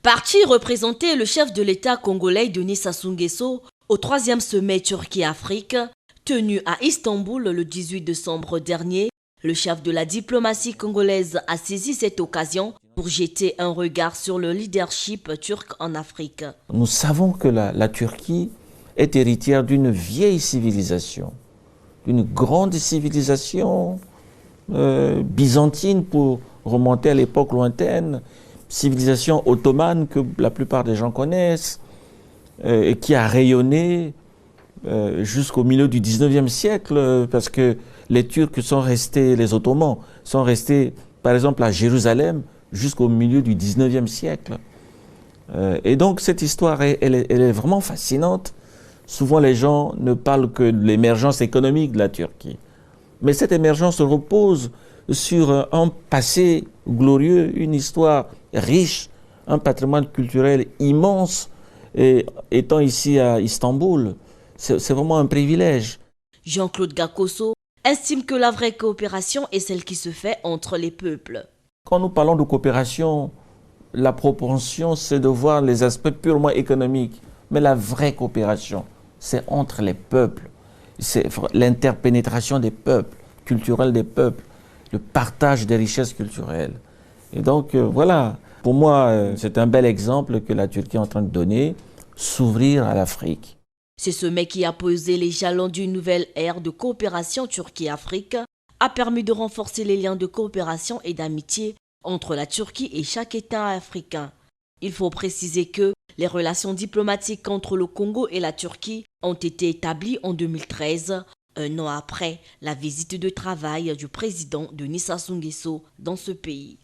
Parti représenter le chef de l'État congolais Denis Sassou Nguesso au 3e sommet Turquie-Afrique, tenu à Istanbul le 18 décembre dernier, le chef de la diplomatie congolaise a saisi cette occasion pour jeter un regard sur le leadership turc en Afrique. Nous savons que la Turquie est héritière d'une vieille civilisation, d'une grande civilisation byzantine pour remonter à l'époque lointaine, civilisation ottomane que la plupart des gens connaissent, et qui a rayonné jusqu'au milieu du 19e siècle, parce que les Turcs sont restés, les Ottomans sont restés, par exemple, à Jérusalem jusqu'au milieu du 19e siècle. Et donc cette histoire, elle est vraiment fascinante. Souvent les gens ne parlent que de l'émergence économique de la Turquie. Mais cette émergence repose sur un passé glorieux, une histoire riche, un patrimoine culturel immense. Et étant ici à Istanbul, c'est vraiment un privilège. Jean-Claude Gakoso estime que la vraie coopération est celle qui se fait entre les peuples. Quand nous parlons de coopération, la propension, c'est de voir les aspects purement économiques. Mais la vraie coopération, c'est entre les peuples. C'est l'interpénétration des peuples, culturelle des peuples, le partage des richesses culturelles. Et donc, voilà, pour moi, c'est un bel exemple que la Turquie est en train de donner, s'ouvrir à l'Afrique. Ce sommet qui a posé les jalons d'une nouvelle ère de coopération Turquie-Afrique a permis de renforcer les liens de coopération et d'amitié entre la Turquie et chaque État africain. Il faut préciser que les relations diplomatiques entre le Congo et la Turquie ont été établies en 2013, un an après la visite de travail du président Denis Sassou Nguesso dans ce pays.